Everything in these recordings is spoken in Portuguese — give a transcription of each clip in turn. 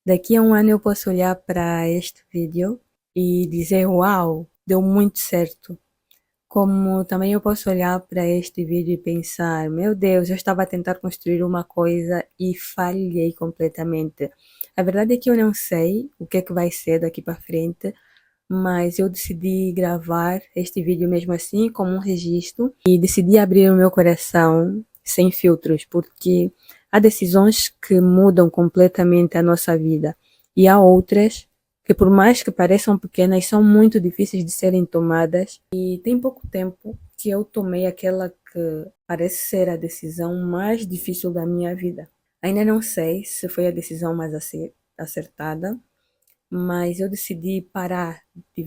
Daqui a um ano eu posso olhar para este vídeo e dizer: Uau, deu muito certo. Como também eu posso olhar para este vídeo e pensar: Meu Deus, eu estava a tentar construir uma coisa e falhei completamente. A verdade é que eu não sei o que é que vai ser daqui para frente, mas eu decidi gravar este vídeo mesmo assim, como um registro, e decidi abrir o meu coração sem filtros, porque há decisões que mudam completamente a nossa vida e há outras que, por mais que pareçam pequenas, são muito difíceis de serem tomadas. E tem pouco tempo que eu tomei aquela que parece ser a decisão mais difícil da minha vida. Ainda não sei se foi a decisão mais acertada, mas eu decidi parar de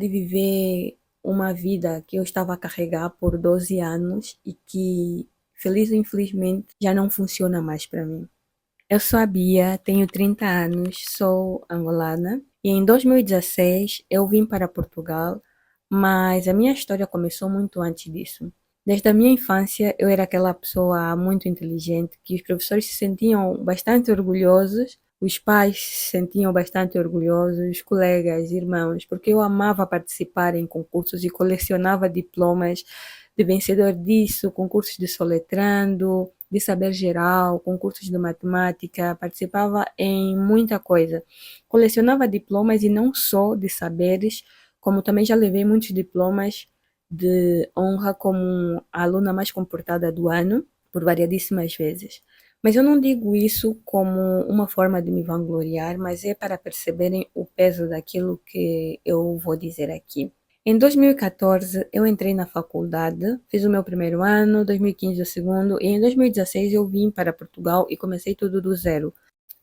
viver uma vida que eu estava a carregar por 12 anos e que, feliz ou infelizmente, já não funciona mais para mim. Eu sou a Bia, tenho 30 anos, sou angolana e em 2016 eu vim para Portugal, mas a minha história começou muito antes disso. Desde a minha infância eu era aquela pessoa muito inteligente que os professores se sentiam bastante orgulhosos, os pais se sentiam bastante orgulhosos, os colegas, irmãos, porque eu amava participar em concursos e colecionava diplomas de vencedor disso, concursos de soletrando, de saber geral, concursos de matemática, participava em muita coisa. Colecionava diplomas e não só de saberes, como também já levei muitos diplomas de honra como a aluna mais comportada do ano, por variadíssimas vezes. Mas eu não digo isso como uma forma de me vangloriar, mas é para perceberem o peso daquilo que eu vou dizer aqui. Em 2014, eu entrei na faculdade, fiz o meu primeiro ano, 2015 o segundo, e em 2016 eu vim para Portugal e comecei tudo do zero.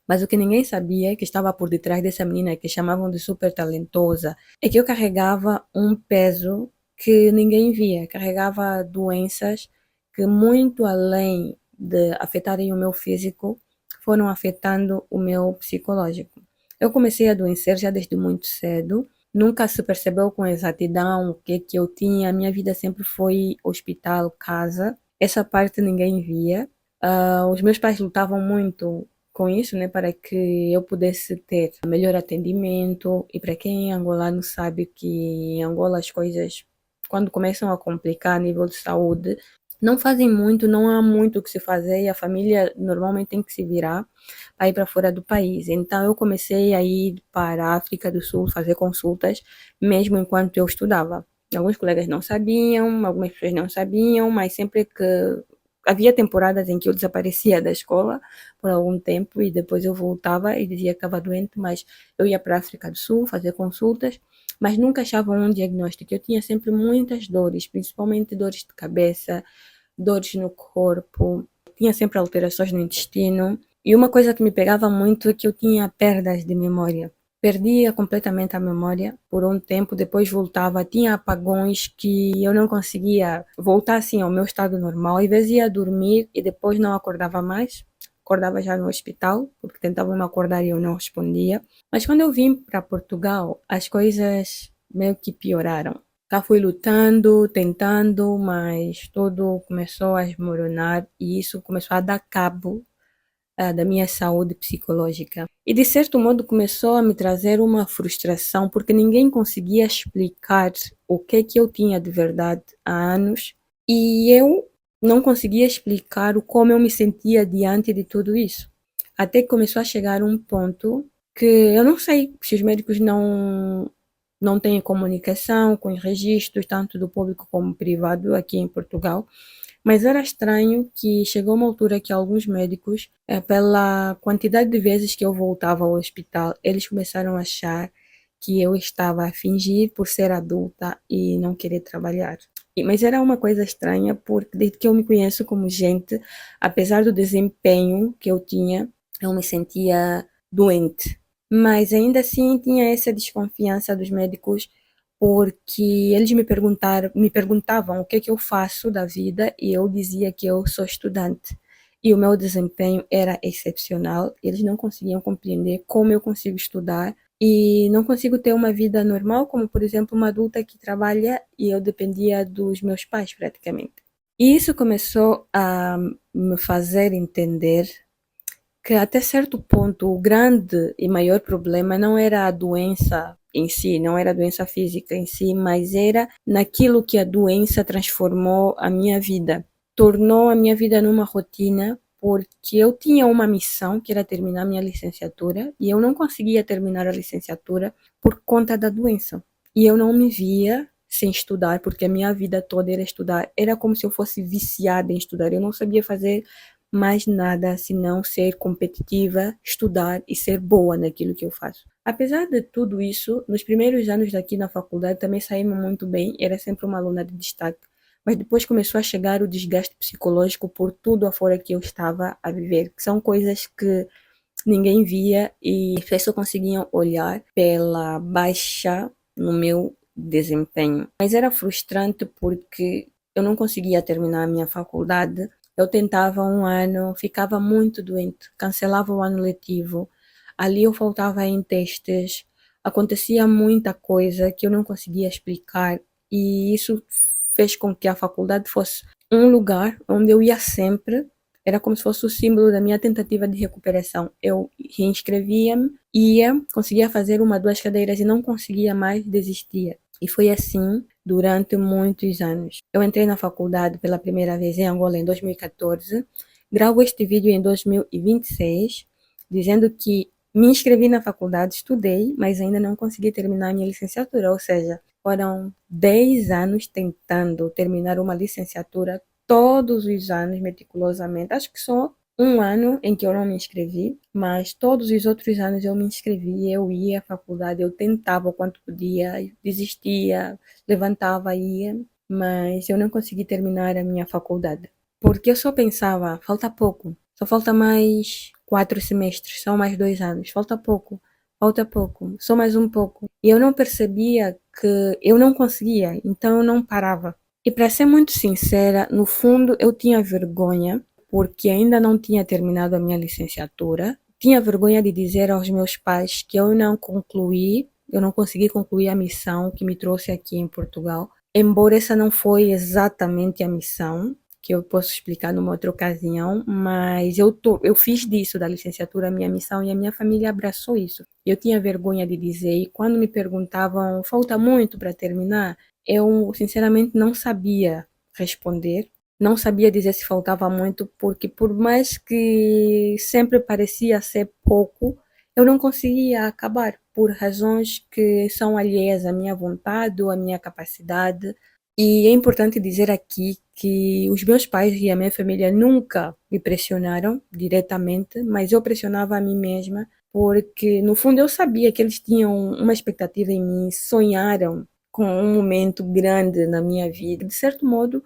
Mas o que ninguém sabia, que estava por detrás dessa menina que chamavam de super talentosa, é que eu carregava um peso que ninguém via. Carregava doenças que, muito além de afetarem o meu físico, foram afetando o meu psicológico. Eu comecei a adoecer já desde muito cedo. Nunca se percebeu com exatidão o que que eu tinha. A minha vida sempre foi hospital, casa. Essa parte ninguém via. Os meus pais lutavam muito com isso, né, para que eu pudesse ter melhor atendimento. E para quem é angolano sabe que em Angola as coisas, quando começam a complicar a nível de saúde, não fazem muito, não há muito o que se fazer e a família normalmente tem que se virar para ir para fora do país. Então eu comecei a ir para a África do Sul fazer consultas, mesmo enquanto eu estudava. Alguns colegas não sabiam, algumas pessoas não sabiam, mas sempre que havia temporadas em que eu desaparecia da escola por algum tempo e depois eu voltava e dizia que estava doente, mas eu ia para a África do Sul fazer consultas, mas nunca achavam um diagnóstico. Eu tinha sempre muitas dores, principalmente dores de cabeça, dores no corpo, tinha sempre alterações no intestino. E uma coisa que me pegava muito é que eu tinha perdas de memória. Perdia completamente a memória por um tempo, depois voltava, tinha apagões que eu não conseguia voltar assim ao meu estado normal. Às vezes ia dormir e depois não acordava mais. Acordava já no hospital, porque tentavam me acordar e eu não respondia. Mas quando eu vim para Portugal, as coisas meio que pioraram. Cá fui lutando, tentando, mas tudo começou a desmoronar e isso começou a dar cabo da minha saúde psicológica. E de certo modo começou a me trazer uma frustração, porque ninguém conseguia explicar o que é que eu tinha de verdade há anos e eu não conseguia explicar o como eu me sentia diante de tudo isso. Até que começou a chegar um ponto que eu não sei se os médicos não têm comunicação com os registros, tanto do público como privado, aqui em Portugal. Mas era estranho que chegou uma altura que alguns médicos, pela quantidade de vezes que eu voltava ao hospital, eles começaram a achar que eu estava a fingir por ser adulta e não querer trabalhar. Mas era uma coisa estranha, porque desde que eu me conheço como gente, apesar do desempenho que eu tinha, eu me sentia doente. Mas ainda assim tinha essa desconfiança dos médicos porque eles me perguntavam o que é que eu faço da vida e eu dizia que eu sou estudante. E o meu desempenho era excepcional, eles não conseguiam compreender como eu consigo estudar e não consigo ter uma vida normal, como por exemplo uma adulta que trabalha e eu dependia dos meus pais praticamente. E isso começou a me fazer entender que até certo ponto o grande e maior problema não era a doença em si, não era a doença física em si, mas era naquilo que a doença transformou a minha vida. Tornou a minha vida numa rotina, porque eu tinha uma missão que era terminar minha licenciatura e eu não conseguia terminar a licenciatura por conta da doença. E eu não me via sem estudar, porque a minha vida toda era estudar. Era como se eu fosse viciada em estudar. Eu não sabia fazer mais nada senão ser competitiva, estudar e ser boa naquilo que eu faço. Apesar de tudo isso, nos primeiros anos daqui na faculdade também saímos muito bem, era sempre uma aluna de destaque, mas depois começou a chegar o desgaste psicológico por tudo afora que eu estava a viver, que são coisas que ninguém via e as pessoas só conseguiam olhar pela baixa no meu desempenho. Mas era frustrante porque eu não conseguia terminar a minha faculdade. Eu tentava um ano, ficava muito doente, cancelava o ano letivo. Ali eu faltava em testes, acontecia muita coisa que eu não conseguia explicar e isso fez com que a faculdade fosse um lugar onde eu ia sempre, era como se fosse o símbolo da minha tentativa de recuperação. Eu reinscrevia-me, ia, conseguia fazer uma, duas cadeiras e não conseguia mais, desistia. E foi assim durante muitos anos. Eu entrei na faculdade pela primeira vez em Angola em 2014. Gravo este vídeo em 2026, dizendo que me inscrevi na faculdade, estudei, mas ainda não consegui terminar a minha licenciatura. Ou seja, foram 10 anos tentando terminar uma licenciatura, todos os anos meticulosamente. Acho que só um ano em que eu não me inscrevi, mas todos os outros anos eu me inscrevi, eu ia à faculdade, eu tentava o quanto podia, desistia, levantava, ia, mas eu não consegui terminar a minha faculdade. Porque eu só pensava, falta pouco, só falta mais 4 semestres, só mais 2 anos, falta pouco, só mais um pouco. E eu não percebia que eu não conseguia, então eu não parava. E para ser muito sincera, no fundo eu tinha vergonha, porque ainda não tinha terminado a minha licenciatura. Tinha vergonha de dizer aos meus pais que eu não concluí, eu não consegui concluir a missão que me trouxe aqui em Portugal. Embora essa não foi exatamente a missão, que eu posso explicar numa outra ocasião, mas eu fiz disso, da licenciatura, a minha missão e a minha família abraçou isso. Eu tinha vergonha de dizer, e quando me perguntavam, falta muito para terminar, eu sinceramente não sabia responder, não sabia dizer se faltava muito, porque por mais que sempre parecia ser pouco, eu não conseguia acabar por razões que são alheias à minha vontade ou à minha capacidade. E é importante dizer aqui que os meus pais e a minha família nunca me pressionaram diretamente, mas eu pressionava a mim mesma, porque no fundo eu sabia que eles tinham uma expectativa em mim, sonharam com um momento grande na minha vida. De certo modo,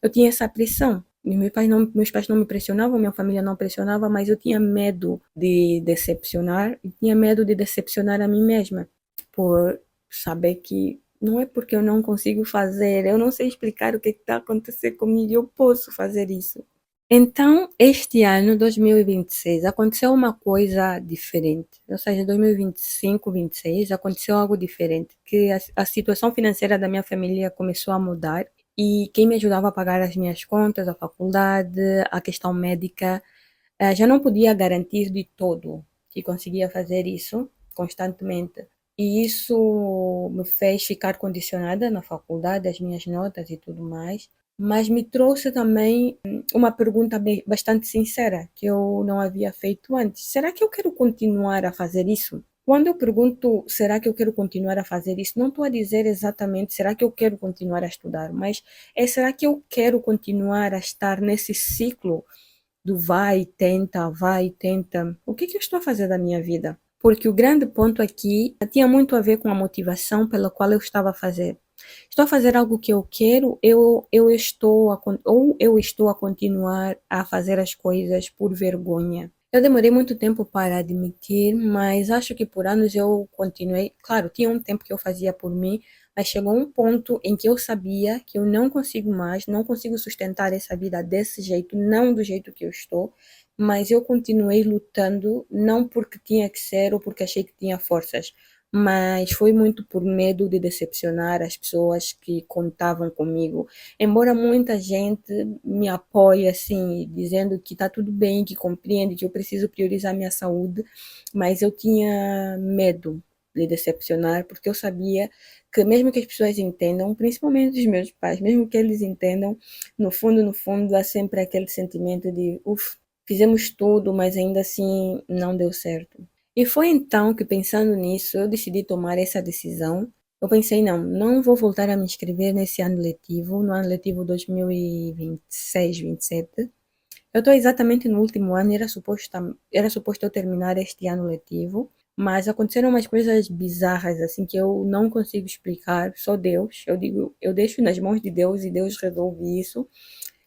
eu tinha essa pressão. E meus pais não me pressionavam, minha família não pressionava, mas eu tinha medo de decepcionar e tinha medo de decepcionar a mim mesma, por saber que não é porque eu não consigo fazer, eu não sei explicar o que está acontecendo comigo, eu posso fazer isso. Então, este ano, 2026, aconteceu uma coisa diferente. Ou seja, 2025, 26, aconteceu algo diferente, que a situação financeira da minha família começou a mudar e quem me ajudava a pagar as minhas contas, a faculdade, a questão médica, já não podia garantir de todo que conseguia fazer isso constantemente. E isso me fez ficar condicionada na faculdade, as minhas notas e tudo mais, mas me trouxe também uma pergunta bastante sincera que eu não havia feito antes. Será que eu quero continuar a fazer isso? Quando eu pergunto, será que eu quero continuar a fazer isso? Não estou a dizer exatamente, será que eu quero continuar a estudar, mas será que eu quero continuar a estar nesse ciclo do vai e tenta? O que eu estou a fazer da minha vida? Porque o grande ponto aqui tinha muito a ver com a motivação pela qual eu estava a fazer. Estou a fazer algo que eu quero, ou eu estou a continuar a fazer as coisas por vergonha. Eu demorei muito tempo para admitir, mas acho que por anos eu continuei. Claro, tinha um tempo que eu fazia por mim, mas chegou um ponto em que eu sabia que eu não consigo mais, não consigo sustentar essa vida desse jeito, não do jeito que eu estou, mas eu continuei lutando, não porque tinha que ser ou porque achei que tinha forças, mas foi muito por medo de decepcionar as pessoas que contavam comigo. Embora muita gente me apoie assim, dizendo que está tudo bem, que compreende que eu preciso priorizar minha saúde, mas eu tinha medo de decepcionar, porque eu sabia que mesmo que as pessoas entendam, principalmente os meus pais, mesmo que eles entendam, no fundo, há sempre aquele sentimento de, uff, fizemos tudo, mas ainda assim não deu certo. E foi então que, pensando nisso, eu decidi tomar essa decisão. Eu pensei, não, não vou voltar a me inscrever nesse ano letivo, no ano letivo 2026-27. Eu estou exatamente no último ano, era suposto eu terminar este ano letivo, mas aconteceram umas coisas bizarras, assim, que eu não consigo explicar, só Deus. Eu digo, eu deixo nas mãos de Deus e Deus resolve isso,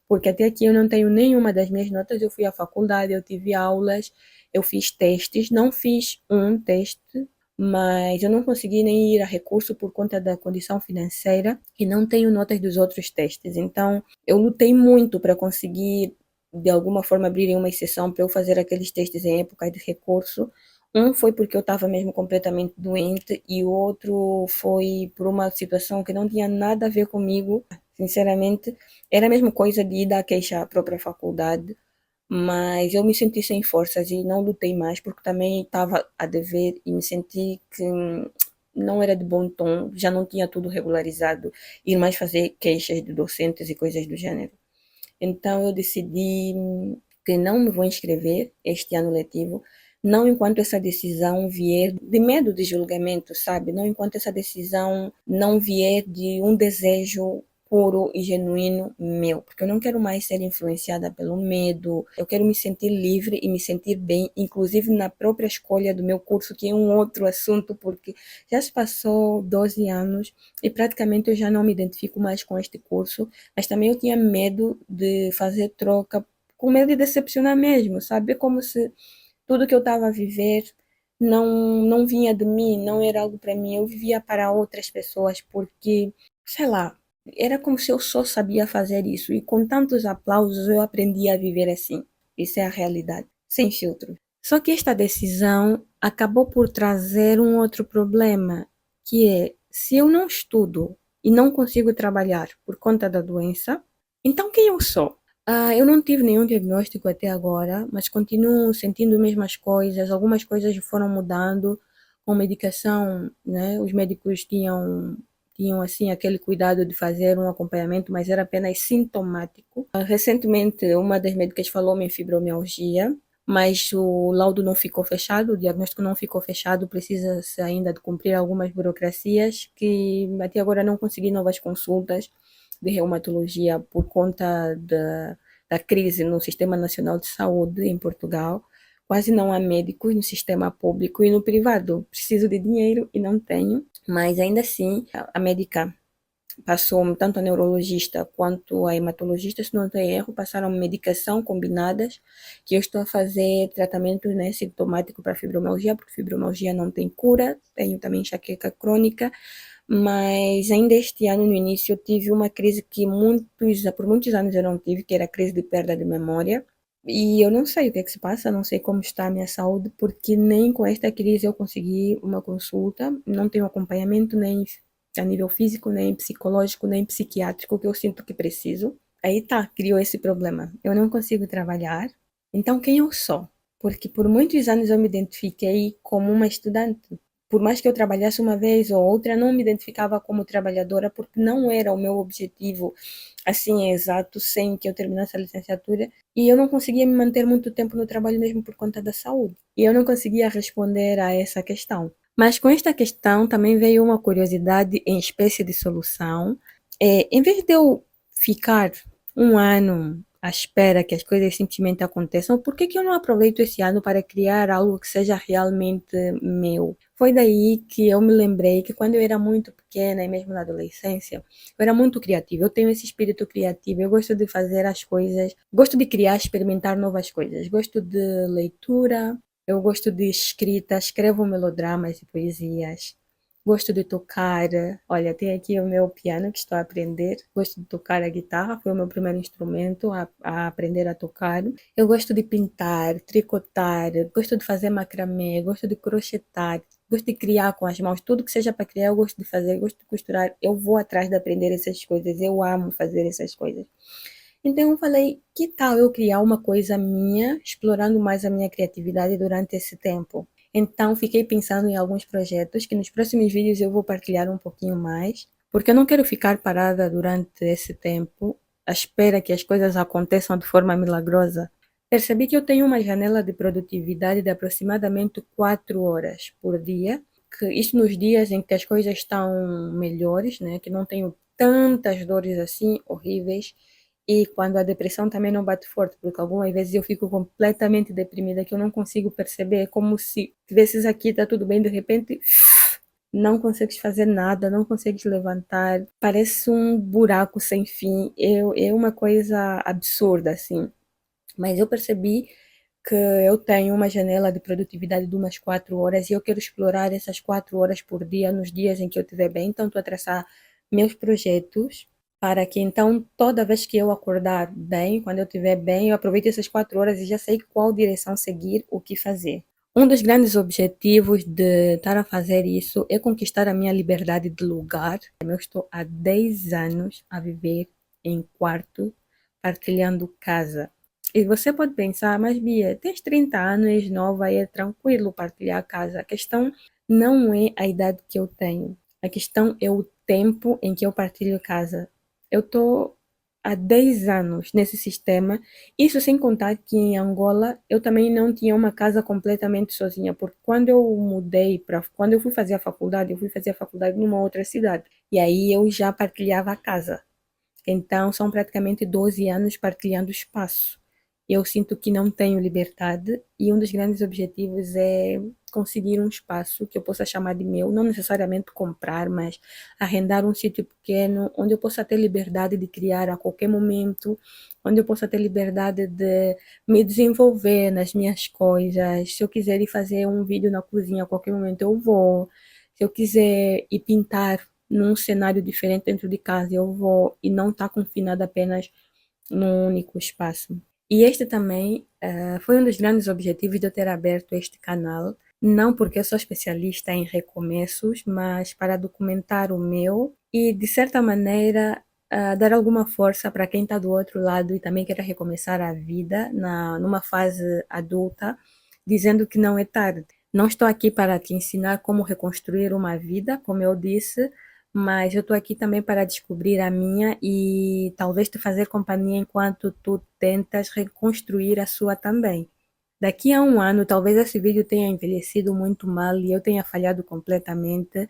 porque até aqui eu não tenho nenhuma das minhas notas. Eu fui à faculdade, eu tive aulas, eu fiz testes, não fiz um teste, mas eu não consegui nem ir a recurso por conta da condição financeira e não tenho notas dos outros testes. Então, eu lutei muito para conseguir, de alguma forma, abrir uma exceção para eu fazer aqueles testes em época de recurso. Um foi porque eu estava mesmo completamente doente e o outro foi por uma situação que não tinha nada a ver comigo. Sinceramente, era a mesma coisa de ir dar queixa à própria faculdade, mas eu me senti sem forças e não lutei mais porque também estava a dever e me senti que não era de bom tom, já não tinha tudo regularizado, ir mais fazer queixas de docentes e coisas do gênero. Então eu decidi que não me vou inscrever este ano letivo, não enquanto essa decisão vier de medo de julgamento, sabe? Não enquanto essa decisão não vier de um desejo puro e genuíno meu, porque eu não quero mais ser influenciada pelo medo, eu quero me sentir livre e me sentir bem, inclusive na própria escolha do meu curso, que é um outro assunto, porque já se passou 12 anos e praticamente eu já não me identifico mais com este curso, mas também eu tinha medo de fazer troca, com medo de decepcionar mesmo, sabe? É como se tudo que eu estava a viver não vinha de mim, não era algo para mim, eu vivia para outras pessoas, porque, sei lá, era como se eu só sabia fazer isso, e com tantos aplausos eu aprendi a viver assim. Isso é a realidade, sem filtro. Só que esta decisão acabou por trazer um outro problema, que é, se eu não estudo e não consigo trabalhar por conta da doença, então quem eu sou? Eu não tive nenhum diagnóstico até agora, mas continuo sentindo as mesmas coisas. Algumas coisas foram mudando com medicação, né? Os médicos tinham assim aquele cuidado de fazer um acompanhamento, mas era apenas sintomático. Recentemente, uma das médicas falou-me em fibromialgia, mas o laudo não ficou fechado, o diagnóstico não ficou fechado, precisa-se ainda de cumprir algumas burocracias que até agora não consegui novas consultas de reumatologia por conta da crise no Sistema Nacional de Saúde em Portugal. Quase não há médicos no sistema público e no privado. Preciso de dinheiro e não tenho, mas ainda assim a médica passou tanto a neurologista quanto a hematologista, se não tem erro, passaram medicação combinadas, que eu estou a fazer tratamento, né, sintomático para fibromialgia, porque fibromialgia não tem cura, tenho também enxaqueca crônica, mas ainda este ano, no início, eu tive uma crise que por muitos anos eu não tive, que era a crise de perda de memória, e eu não sei o que é que se passa, não sei como está a minha saúde, porque nem com esta crise eu consegui uma consulta, não tenho acompanhamento nem a nível físico, nem psicológico, nem psiquiátrico, que eu sinto que preciso. Aí tá, criou esse problema. Eu não consigo trabalhar. Então, quem eu sou? Porque por muitos anos eu me identifiquei como uma estudante. Por mais que eu trabalhasse uma vez ou outra, não me identificava como trabalhadora, porque não era o meu objetivo, assim, exato, sem que eu terminasse a licenciatura. E eu não conseguia me manter muito tempo no trabalho mesmo por conta da saúde. E eu não conseguia responder a essa questão. Mas com esta questão também veio uma curiosidade em espécie de solução. Em vez de eu ficar um ano à espera que as coisas simplesmente aconteçam, por que que eu não aproveito esse ano para criar algo que seja realmente meu? Foi daí que eu me lembrei que quando eu era muito pequena e mesmo na adolescência, eu era muito criativa. Eu tenho esse espírito criativo, eu gosto de fazer as coisas, gosto de criar, experimentar novas coisas, gosto de leitura, eu gosto de escrita, escrevo melodramas e poesias. Gosto de tocar, olha, tem aqui o meu piano que estou a aprender. Gosto de tocar a guitarra, foi o meu primeiro instrumento a aprender a tocar. Eu gosto de pintar, tricotar, gosto de fazer macramê, gosto de crochetar, gosto de criar com as mãos. Tudo que seja para criar, eu gosto de fazer, gosto de costurar. Eu vou atrás de aprender essas coisas, eu amo fazer essas coisas. Então eu falei, que tal eu criar uma coisa minha, explorando mais a minha criatividade durante esse tempo? Então fiquei pensando em alguns projetos que nos próximos vídeos eu vou partilhar um pouquinho mais, porque eu não quero ficar parada durante esse tempo, à espera que as coisas aconteçam de forma milagrosa. Percebi que eu tenho uma janela de produtividade de aproximadamente 4 horas por dia, que isso nos dias em que as coisas estão melhores, né, que não tenho tantas dores assim horríveis, e quando a depressão também não bate forte, porque algumas vezes eu fico completamente deprimida, que eu não consigo perceber, é como se tivesses aqui, tá tudo bem, de repente não consegues fazer nada, não consegues levantar, parece um buraco sem fim, é uma coisa absurda, assim. Mas eu percebi que eu tenho uma janela de produtividade de umas 4 horas e eu quero explorar essas 4 horas por dia nos dias em que eu estiver bem. Então, estou a traçar meus projetos para que então toda vez que eu acordar bem, quando eu estiver bem, eu aproveite essas 4 horas e já sei qual direção seguir, o que fazer. Um dos grandes objetivos de estar a fazer isso é conquistar a minha liberdade de lugar. Eu estou há 10 anos a viver em quarto, partilhando casa. E você pode pensar, mas Bia, tens 30 anos, nova, e é tranquilo partilhar a casa. A questão não é a idade que eu tenho. A questão é o tempo em que eu partilho casa. Eu estou há 10 anos nesse sistema. Isso sem contar que em Angola eu também não tinha uma casa completamente sozinha, porque quando eu mudei para, quando eu fui fazer a faculdade, eu fui fazer a faculdade numa outra cidade. E aí eu já partilhava a casa. Então, são praticamente 12 anos partilhando espaço. Eu sinto que não tenho liberdade e um dos grandes objetivos é conseguir um espaço que eu possa chamar de meu, não necessariamente comprar, mas arrendar um sítio pequeno onde eu possa ter liberdade de criar a qualquer momento, onde eu possa ter liberdade de me desenvolver nas minhas coisas. Se eu quiser ir fazer um vídeo na cozinha a qualquer momento, eu vou. Se eu quiser ir pintar num cenário diferente dentro de casa, eu vou e não estar confinada apenas num único espaço. E este também foi um dos grandes objetivos de eu ter aberto este canal, não porque eu sou especialista em recomeços, mas para documentar o meu e, de certa maneira, dar alguma força para quem está do outro lado e também quer recomeçar a vida numa fase adulta, dizendo que não é tarde. Não estou aqui para te ensinar como reconstruir uma vida, como eu disse, mas eu estou aqui também para descobrir a minha e talvez te fazer companhia enquanto tu tentas reconstruir a sua também. Daqui a um ano, talvez esse vídeo tenha envelhecido muito mal e eu tenha falhado completamente,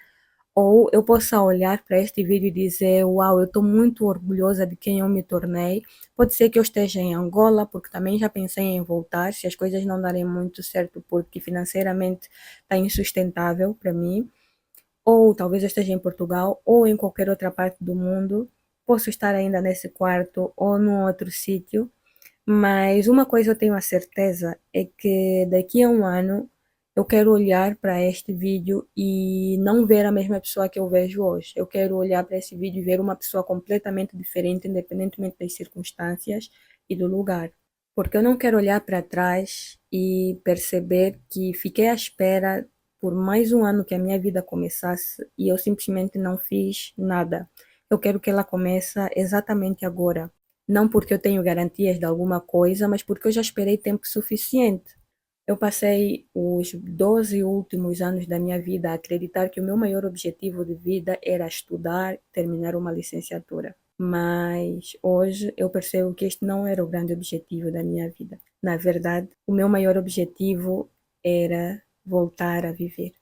ou eu possa olhar para este vídeo e dizer: Uau, eu estou muito orgulhosa de quem eu me tornei. Pode ser que eu esteja em Angola, porque também já pensei em voltar, se as coisas não darem muito certo, porque financeiramente está insustentável para mim. Ou talvez eu esteja em Portugal ou em qualquer outra parte do mundo. Posso estar ainda nesse quarto ou num outro sítio, mas uma coisa eu tenho a certeza é que daqui a um ano eu quero olhar para este vídeo e não ver a mesma pessoa que eu vejo hoje. Eu quero olhar para esse vídeo e ver uma pessoa completamente diferente, independentemente das circunstâncias e do lugar. Porque eu não quero olhar para trás e perceber que fiquei à espera por mais um ano que a minha vida começasse e eu simplesmente não fiz nada. Eu quero que ela comece exatamente agora. Não porque eu tenho garantias de alguma coisa, mas porque eu já esperei tempo suficiente. Eu passei os 12 últimos anos da minha vida a acreditar que o meu maior objetivo de vida era estudar, terminar uma licenciatura. Mas hoje eu percebo que este não era o grande objetivo da minha vida. Na verdade, o meu maior objetivo era voltar a viver.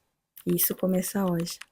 E isso começa hoje.